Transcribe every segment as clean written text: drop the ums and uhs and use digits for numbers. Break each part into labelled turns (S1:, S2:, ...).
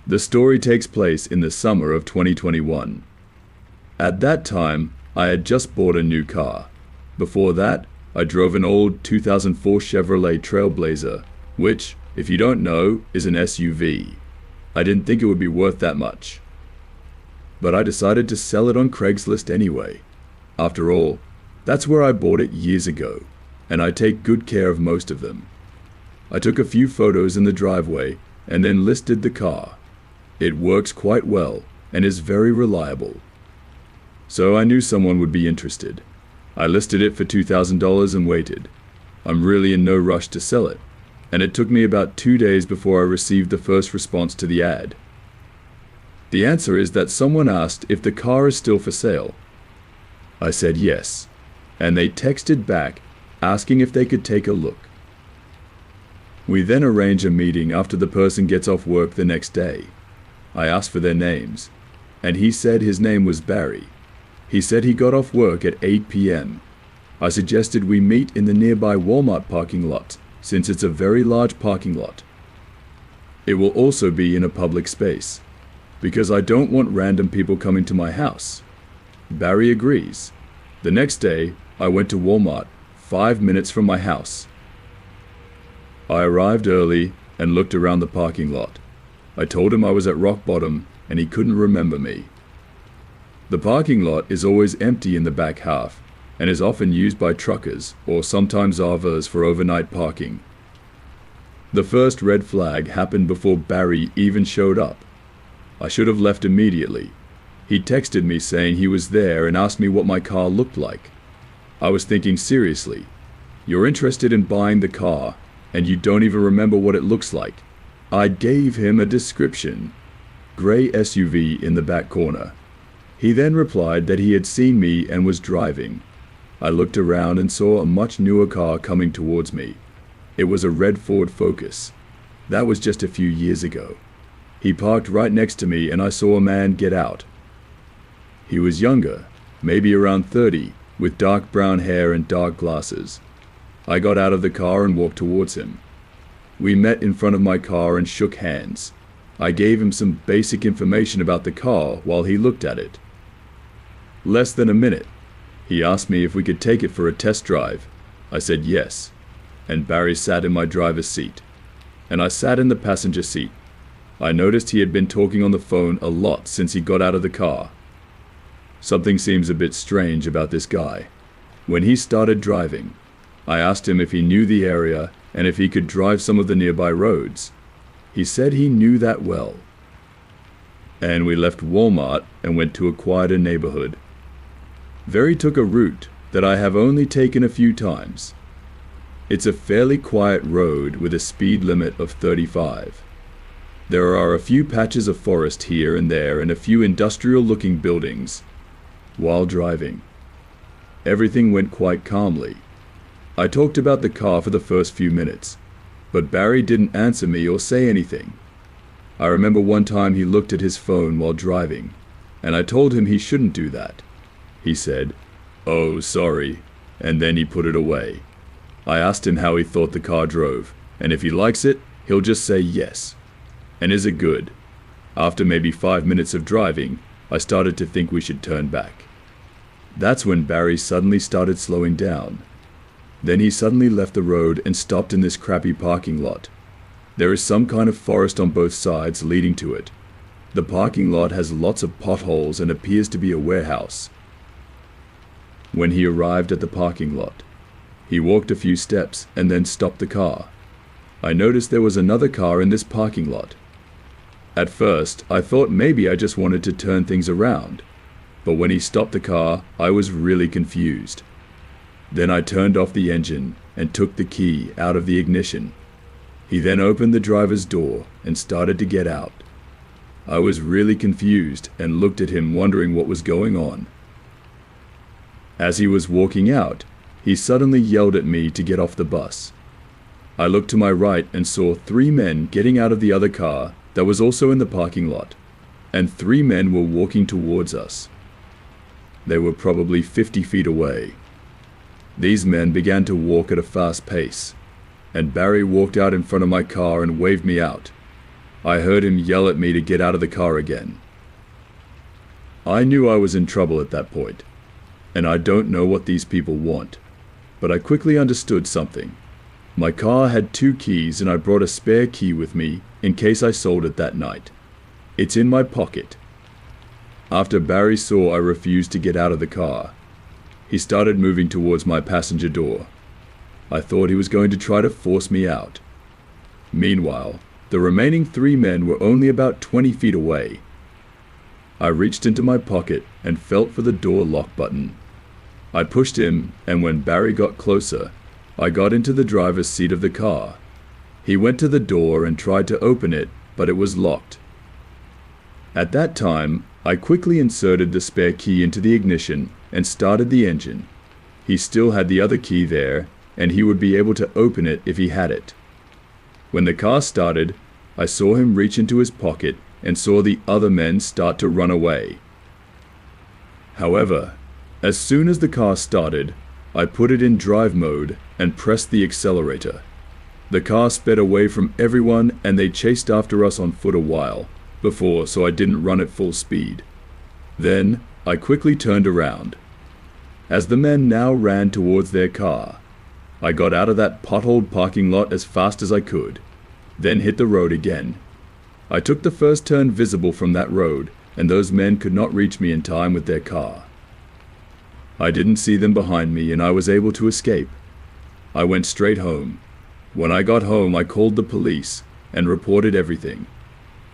S1: The story takes place in the summer of 2021. At that time, I had just bought a new car. Before that, I drove an old 2004 Chevrolet Trailblazer, which, if you don't know, is an SUV. I didn't think it would be worth that much. But I decided to sell it on Craigslist anyway. After all, that's where I bought it years ago, and I take good care of most of them. I took a few photos in the driveway and then listed the car. It works quite well and is very reliable. So I knew someone would be interested. I listed it for $2,000 and waited. I'm really in no rush to sell it, and it took me about 2 days before I received the first response to the ad. The answer is that someone asked if the car is still for sale. I said yes, and they texted back asking if they could take a look. We then arrange a meeting after the person gets off work the next day. I asked for their names, and he said his name was Barry. He said he got off work at 8 p.m. I suggested we meet in the nearby Walmart parking lot, since it's a very large parking lot. It will also be in a public space, because I don't want random people coming to my house. Barry agrees. The next day, I went to Walmart, 5 minutes from my house. I arrived early and looked around the parking lot. I told him I was at rock bottom and he couldn't remember me. The parking lot is always empty in the back half and is often used by truckers or sometimes RVers for overnight parking. The first red flag happened before Barry even showed up. I should have left immediately. He texted me saying he was there and asked me what my car looked like. I was thinking seriously, you're interested in buying the car and you don't even remember what it looks like. I gave him a description. Gray SUV in the back corner. He then replied that he had seen me and was driving. I looked around and saw a much newer car coming towards me. It was a red Ford Focus. That was just a few years ago. He parked right next to me and I saw a man get out. He was younger, maybe around 30, with dark brown hair and dark glasses. I got out of the car and walked towards him. We met in front of my car and shook hands. I gave him some basic information about the car while he looked at it. Less than a minute. He asked me if we could take it for a test drive. I said yes, and Barry sat in my driver's seat, and I sat in the passenger seat. I noticed he had been talking on the phone a lot since he got out of the car. Something seems a bit strange about this guy. When he started driving, I asked him if he knew the area and if he could drive some of the nearby roads. He said he knew that well. And we left Walmart and went to a quieter neighborhood. Barry took a route that I have only taken a few times. It's a fairly quiet road with a speed limit of 35. There are a few patches of forest here and there and a few industrial-looking buildings. While driving, everything went quite calmly. I talked about the car for the first few minutes, but Barry didn't answer me or say anything. I remember one time he looked at his phone while driving, and I told him he shouldn't do that. He said, "Oh, sorry," and then he put it away. I asked him how he thought the car drove, and if he likes it, he'll just say yes. And is it good? After maybe 5 minutes of driving, I started to think we should turn back. That's when Barry suddenly started slowing down. Then he suddenly left the road and stopped in this crappy parking lot. There is some kind of forest on both sides leading to it. The parking lot has lots of potholes and appears to be a warehouse. When he arrived at the parking lot, he walked a few steps and then stopped the car. I noticed there was another car in this parking lot. At first, I thought maybe I just wanted to turn things around, but when he stopped the car, I was really confused. Then I turned off the engine and took the key out of the ignition. He then opened the driver's door and started to get out. I was really confused and looked at him wondering what was going on. As he was walking out, he suddenly yelled at me to get off the bus. I looked to my right and saw 3 men getting out of the other car that was also in the parking lot, and 3 men were walking towards us. They were probably 50 feet away. These men began to walk at a fast pace, and Barry walked out in front of my car and waved me out. I heard him yell at me to get out of the car again. I knew I was in trouble at that point, and I don't know what these people want, but I quickly understood something. My car had 2 keys and I brought a spare key with me in case I sold it that night. It's in my pocket. After Barry saw I refused to get out of the car, he started moving towards my passenger door. I thought he was going to try to force me out. Meanwhile, the remaining 3 men were only about 20 feet away. I reached into my pocket and felt for the door lock button. I pushed him, and when Barry got closer, I got into the driver's seat of the car. He went to the door and tried to open it, but it was locked. At that time, I quickly inserted the spare key into the ignition and started the engine. He still had the other key there, and he would be able to open it if he had it. When the car started, I saw him reach into his pocket and saw the other men start to run away. However, as soon as the car started, I put it in drive mode and pressed the accelerator. The car sped away from everyone and they chased after us on foot a while before, so I didn't run at full speed. Then I quickly turned around. As the men now ran towards their car, I got out of that potholed parking lot as fast as I could, then hit the road again. I took the first turn visible from that road, and those men could not reach me in time with their car. I didn't see them behind me, and I was able to escape. I went straight home. When I got home, I called the police and reported everything.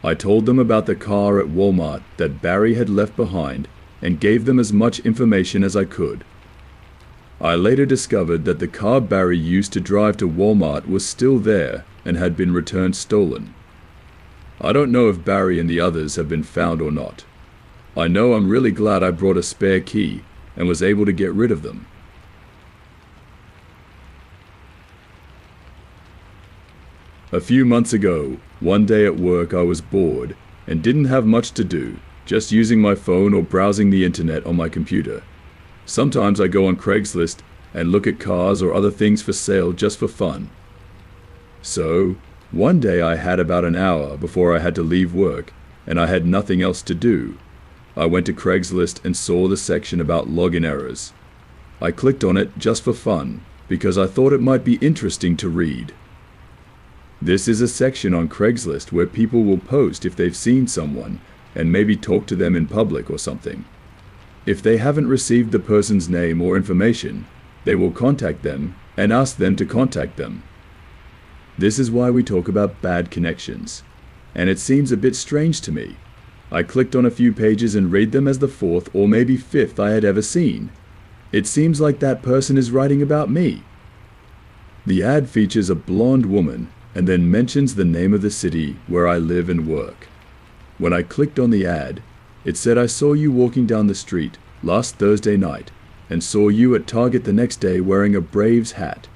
S1: I told them about the car at Walmart that Barry had left behind and gave them as much information as I could. I later discovered that the car Barry used to drive to Walmart was still there and had been returned stolen. I don't know if Barry and the others have been found or not. I know I'm really glad I brought a spare key and was able to get rid of them. A few months ago, one day at work I was bored and didn't have much to do, just using my phone or browsing the internet on my computer. Sometimes I go on Craigslist and look at cars or other things for sale just for fun. So, one day I had about an hour before I had to leave work and I had nothing else to do. I went to Craigslist and saw the section about login errors. I clicked on it just for fun because I thought it might be interesting to read. This is a section on Craigslist where people will post if they've seen someone and maybe talk to them in public or something. If they haven't received the person's name or information, they will contact them and ask them to contact them. This is why we talk about bad connections, and it seems a bit strange to me. I clicked on a few pages and read them as the 4th or maybe 5th I had ever seen. It seems like that person is writing about me. The ad features a blonde woman and then mentions the name of the city where I live and work. When I clicked on the ad, it said I saw you walking down the street last Thursday night and saw you at Target the next day wearing a Braves hat.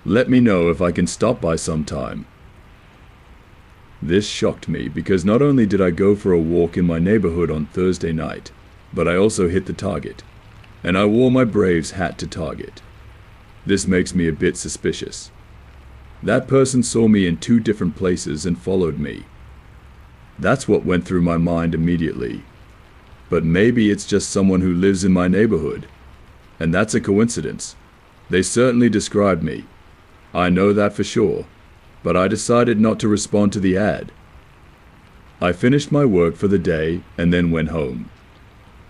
S1: Let me know if I can stop by sometime. This shocked me because not only did I go for a walk in my neighborhood on Thursday night, but I also hit the Target, and I wore my Braves hat to Target. This makes me a bit suspicious. That person saw me in 2 different places and followed me. That's what went through my mind immediately. But maybe it's just someone who lives in my neighborhood. And that's a coincidence. They certainly described me. I know that for sure. But I decided not to respond to the ad. I finished my work for the day and then went home.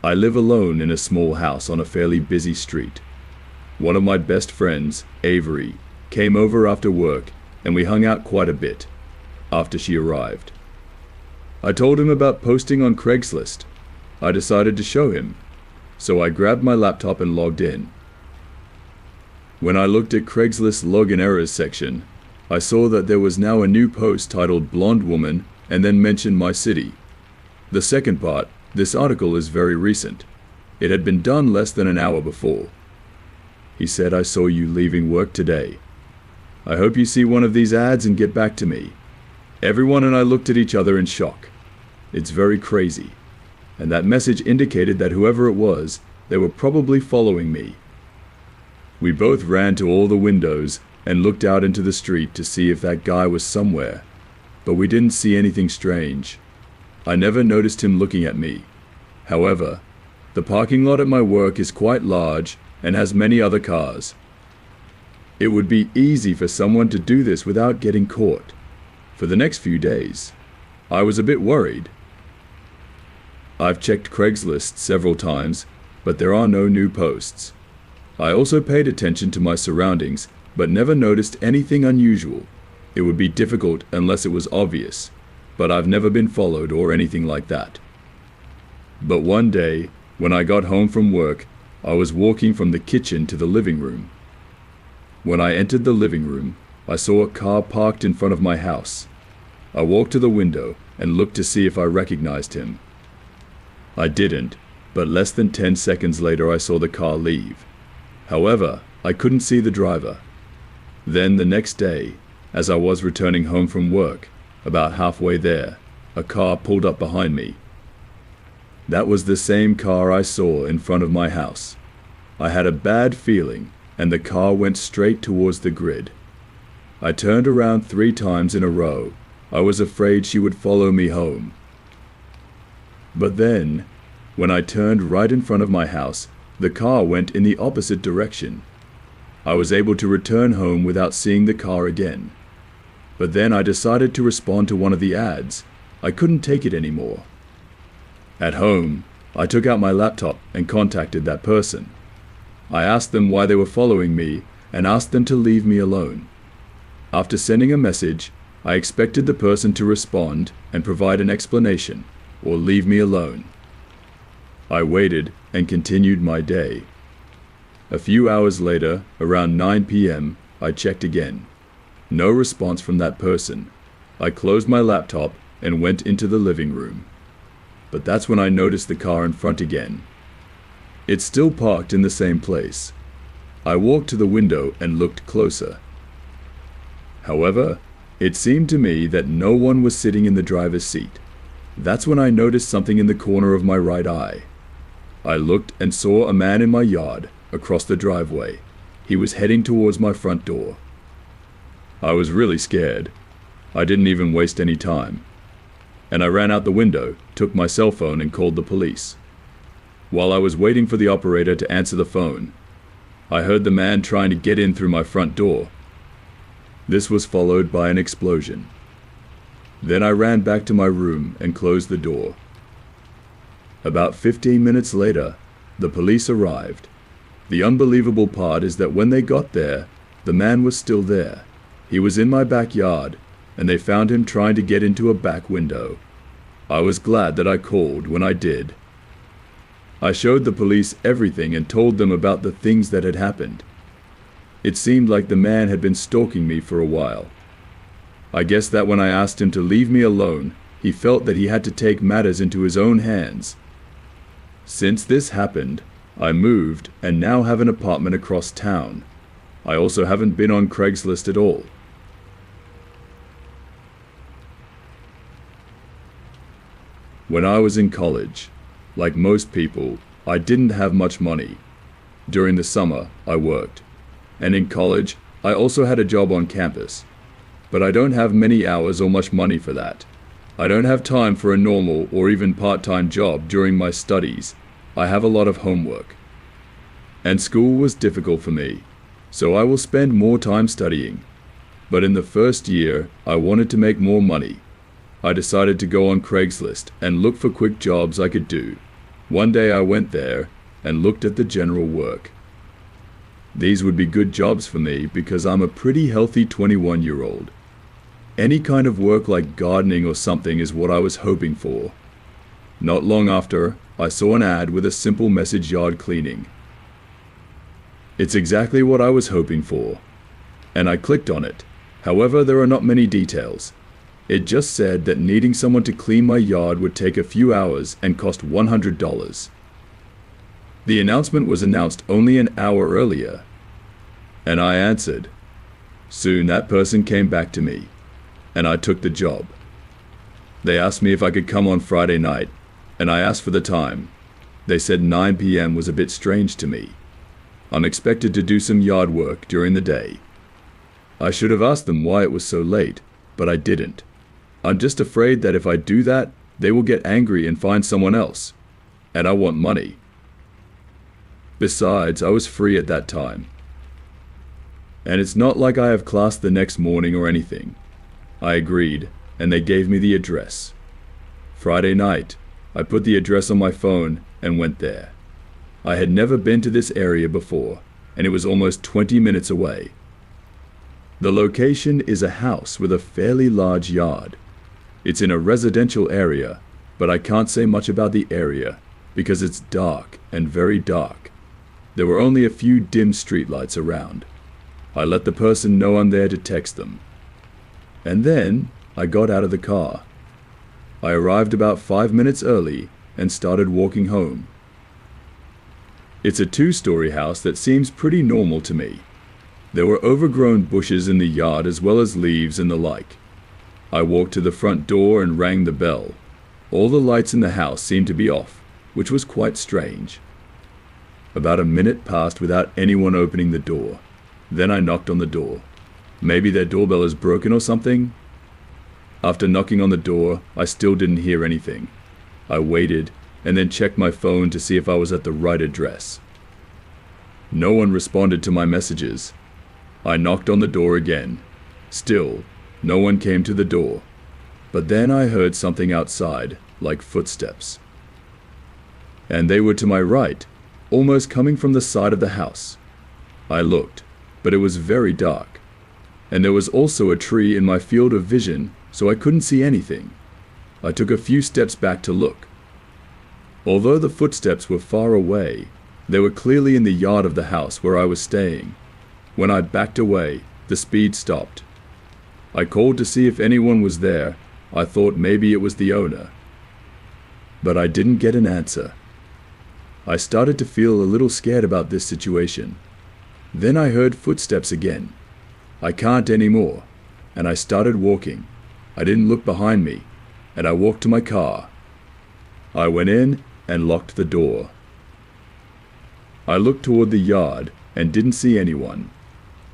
S1: I live alone in a small house on a fairly busy street. One of my best friends, Avery, came over after work and we hung out quite a bit after she arrived. I told him about posting on Craigslist. I decided to show him, so I grabbed my laptop and logged in. When I looked at Craigslist's login errors section, I saw that there was now a new post titled Blonde Woman and then mentioned my city. The second part, this article is very recent. It had been done less than an hour before. He said, I saw you leaving work today. I hope you see one of these ads and get back to me. Everyone and I looked at each other in shock. It's very crazy. And that message indicated that whoever it was, they were probably following me. We both ran to all the windows and looked out into the street to see if that guy was somewhere. but we didn't see anything strange. I never noticed him looking at me. However, the parking lot at my work is quite large and has many other cars. It would be easy for someone to do this without getting caught. For the next few days, I was a bit worried. I've checked Craigslist several times, but there are no new posts. I also paid attention to my surroundings, but never noticed anything unusual. It would be difficult unless it was obvious, but I've never been followed or anything like that. But one day, when I got home from work, I was walking from the kitchen to the living room. When I entered the living room, I saw a car parked in front of my house. I walked to the window and looked to see if I recognized him. I didn't, but less than 10 seconds later I saw the car leave. However, I couldn't see the driver. Then the next day, as I was returning home from work, about halfway there, a car pulled up behind me. That was the same car I saw in front of my house. I had a bad feeling, and the car went straight towards the grid. I turned around 3 times in a row. I was afraid she would follow me home. But then, when I turned right in front of my house, the car went in the opposite direction. I was able to return home without seeing the car again. But then I decided to respond to one of the ads. I couldn't take it anymore. At home, I took out my laptop and contacted that person. I asked them why they were following me and asked them to leave me alone. After sending a message, I expected the person to respond and provide an explanation or leave me alone. I waited and continued my day. A few hours later, around 9 p.m., I checked again. No response from that person. I closed my laptop and went into the living room. But that's when I noticed the car in front again. It's still parked in the same place. I walked to the window and looked closer. However, it seemed to me that no one was sitting in the driver's seat. That's when I noticed something in the corner of my right eye. I looked and saw a man in my yard, across the driveway. He was heading towards my front door. I was really scared. I didn't even waste any time. And I ran out the window, took my cell phone and called the police. While I was waiting for the operator to answer the phone, I heard the man trying to get in through my front door. This was followed by an explosion. Then I ran back to my room and closed the door. About 15 minutes later, the police arrived. The unbelievable part is that when they got there, the man was still there. He was in my backyard, and they found him trying to get into a back window. I was glad that I called when I did. I showed the police everything and told them about the things that had happened. It seemed like the man had been stalking me for a while. I guess that when I asked him to leave me alone, he felt that he had to take matters into his own hands. Since this happened, I moved and now have an apartment across town. I also haven't been on Craigslist at all. When I was in college, like most people, I didn't have much money. During the summer, I worked. And in college, I also had a job on campus. But I don't have many hours or much money for that. I don't have time for a normal or even part-time job during my studies. I have a lot of homework. And school was difficult for me, so I will spend more time studying. But in the first year, I wanted to make more money. I decided to go on Craigslist and look for quick jobs I could do. One day I went there and looked at the general work. These would be good jobs for me because I'm a pretty healthy 21-year-old. Any kind of work like gardening or something is what I was hoping for. Not long after, I saw an ad with a simple message: yard cleaning. It's exactly what I was hoping for, and I clicked on it. However, there are not many details. It just said that needing someone to clean my yard would take a few hours and cost $100. The announcement was announced only an hour earlier, and I answered. Soon that person came back to me, and I took the job. They asked me if I could come on Friday night, and I asked for the time. They said 9 p.m. was a bit strange to me. I'm expected to do some yard work during the day. I should have asked them why it was so late, but I didn't. I'm just afraid that if I do that, they will get angry and find someone else. And I want money. Besides, I was free at that time. And it's not like I have class the next morning or anything. I agreed, and they gave me the address. Friday night, I put the address on my phone and went there. I had never been to this area before, and it was almost 20 minutes away. The location is a house with a fairly large yard. It's in a residential area, but I can't say much about the area because it's dark and very dark. There were only a few dim streetlights around. I let the person know I'm there to text them. And then I got out of the car. I arrived about 5 minutes early and started walking home. It's a 2-story house that seems pretty normal to me. There were overgrown bushes in the yard as well as leaves and the like. I walked to the front door and rang the bell. All the lights in the house seemed to be off, which was quite strange. About a minute passed without anyone opening the door. Then I knocked on the door. Maybe their doorbell is broken or something? After knocking on the door, I still didn't hear anything. I waited and then checked my phone to see if I was at the right address. No one responded to my messages. I knocked on the door again. Still, no one came to the door. But then I heard something outside, like footsteps. And they were to my right, almost coming from the side of the house. I looked, but it was very dark. And there was also a tree in my field of vision, so I couldn't see anything. I took a few steps back to look. Although the footsteps were far away, they were clearly in the yard of the house where I was staying. When I backed away, the speed stopped. I called to see if anyone was there. I thought maybe it was the owner. But I didn't get an answer. I started to feel a little scared about this situation. Then I heard footsteps again. I can't anymore, and I started walking. I didn't look behind me, and I walked to my car. I went in and locked the door. I looked toward the yard and didn't see anyone.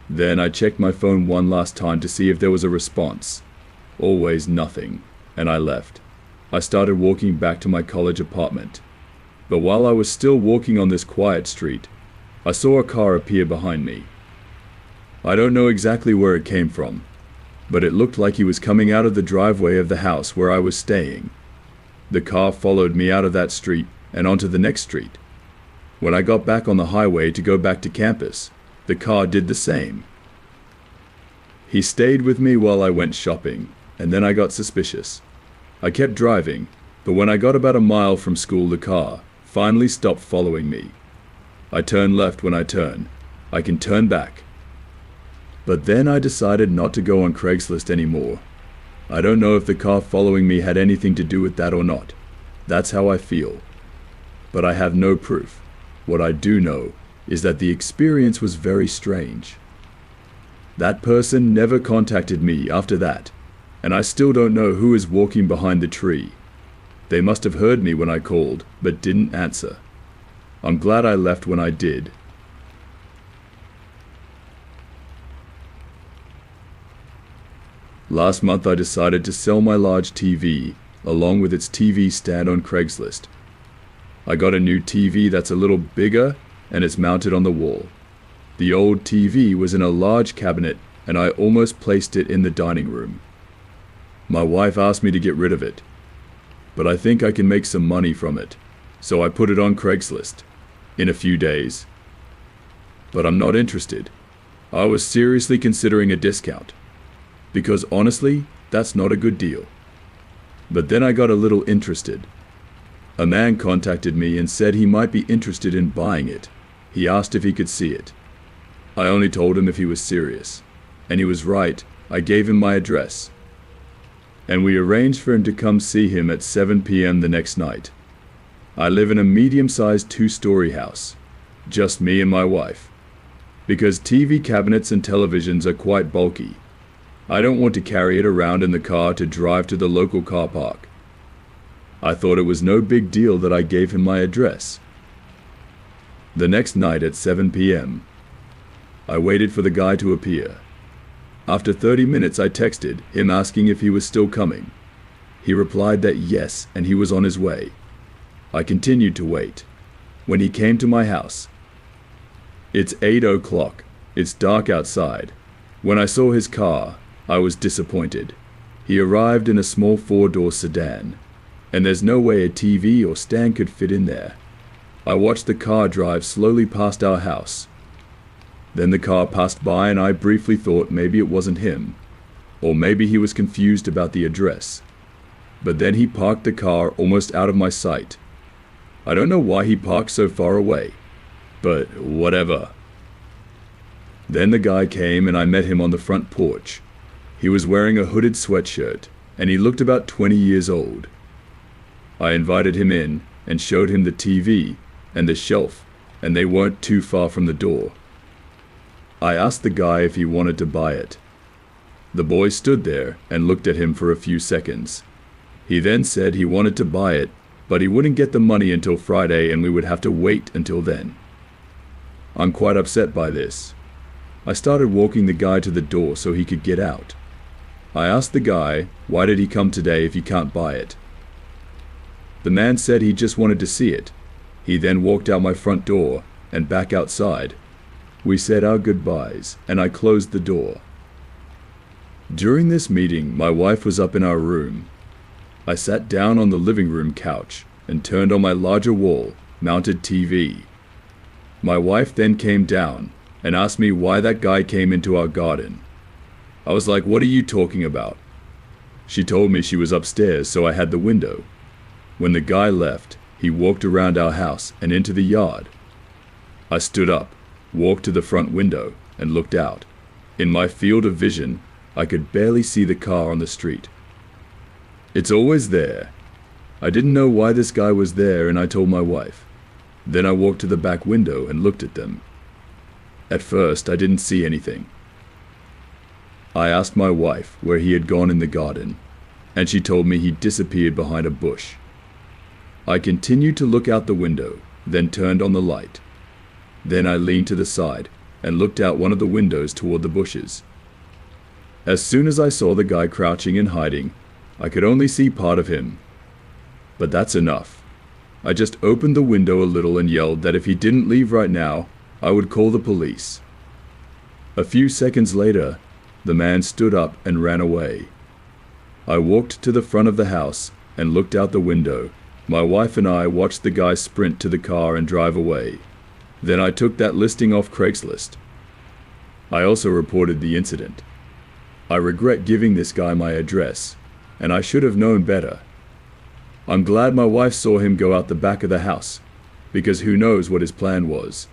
S1: Then I checked my phone one last time to see if there was a response. Always nothing, and I left. I started walking back to my college apartment. But while I was still walking on this quiet street, I saw a car appear behind me. I don't know exactly where it came from, but it looked like he was coming out of the driveway of the house where I was staying. The car followed me out of that street and onto the next street. When I got back on the highway to go back to campus, the car did the same. He stayed with me while I went shopping, and then I got suspicious. I kept driving, but when I got about a mile from school, the car finally stopped following me. I turned left when I turn. I can turn back. But then I decided not to go on Craigslist anymore. I don't know if the car following me had anything to do with that or not. That's how I feel. But I have no proof. What I do know is that the experience was very strange. That person never contacted me after that, and I still don't know who is walking behind the tree. They must have heard me when I called, but didn't answer. I'm glad I left when I did. Last month I decided to sell my large TV, along with its TV stand on Craigslist. I got a new TV that's a little bigger, and it's mounted on the wall. The old TV was in a large cabinet, and I almost placed it in the dining room. My wife asked me to get rid of it, but I think I can make some money from it, so I put it on Craigslist in a few days. But I'm not interested. I was seriously considering a discount, because honestly, that's not a good deal. But then I got a little interested. A man contacted me and said he might be interested in buying it. He asked if he could see it. I only told him if he was serious, and he was right. I gave him my address, and we arranged for him to come see him at 7 p.m. the next night. I live in a medium-sized 2-story house, just me and my wife. Because TV cabinets and televisions are quite bulky, I don't want to carry it around in the car to drive to the local car park. I thought it was no big deal that I gave him my address. The next night at 7 p.m., I waited for the guy to appear. After 30 minutes I texted him asking if he was still coming. He replied that yes, and he was on his way. I continued to wait. When he came to my house, it's 8 o'clock. It's dark outside. When I saw his car, I was disappointed. He arrived in a small 4-door sedan, and there's no way a TV or stand could fit in there. I watched the car drive slowly past our house. Then the car passed by and I briefly thought maybe it wasn't him, or maybe he was confused about the address. But then he parked the car almost out of my sight. I don't know why he parked so far away, but whatever. Then the guy came and I met him on the front porch. He was wearing a hooded sweatshirt and he looked about 20 years old. I invited him in and showed him the TV and the shelf, and they weren't too far from the door. I asked the guy if he wanted to buy it. The boy stood there and looked at him for a few seconds. He then said he wanted to buy it, but he wouldn't get the money until Friday and we would have to wait until then. I'm quite upset by this. I started walking the guy to the door so he could get out. I asked the guy, why did he come today if he can't buy it? The man said he just wanted to see it. He then walked out my front door and back outside. We said our goodbyes and I closed the door. During this meeting, my wife was up in our room. I sat down on the living room couch and turned on my larger wall-mounted TV. My wife then came down and asked me why that guy came into our garden. I was like, what are you talking about? She told me she was upstairs, so I had the window. When the guy left, he walked around our house and into the yard. I stood up, walked to the front window, and looked out. In my field of vision, I could barely see the car on the street. It's always there. I didn't know why this guy was there and I told my wife. Then I walked to the back window and looked at them. At first, I didn't see anything. I asked my wife where he had gone in the garden, and she told me he disappeared behind a bush. I continued to look out the window, then turned on the light. Then I leaned to the side and looked out one of the windows toward the bushes. As soon as I saw the guy crouching and hiding, I could only see part of him. But that's enough. I just opened the window a little and yelled that if he didn't leave right now, I would call the police. A few seconds later, the man stood up and ran away. I walked to the front of the house and looked out the window. My wife and I watched the guy sprint to the car and drive away. Then I took that listing off Craigslist. I also reported the incident. I regret giving this guy my address, and I should have known better. I'm glad my wife saw him go out the back of the house, because who knows what his plan was.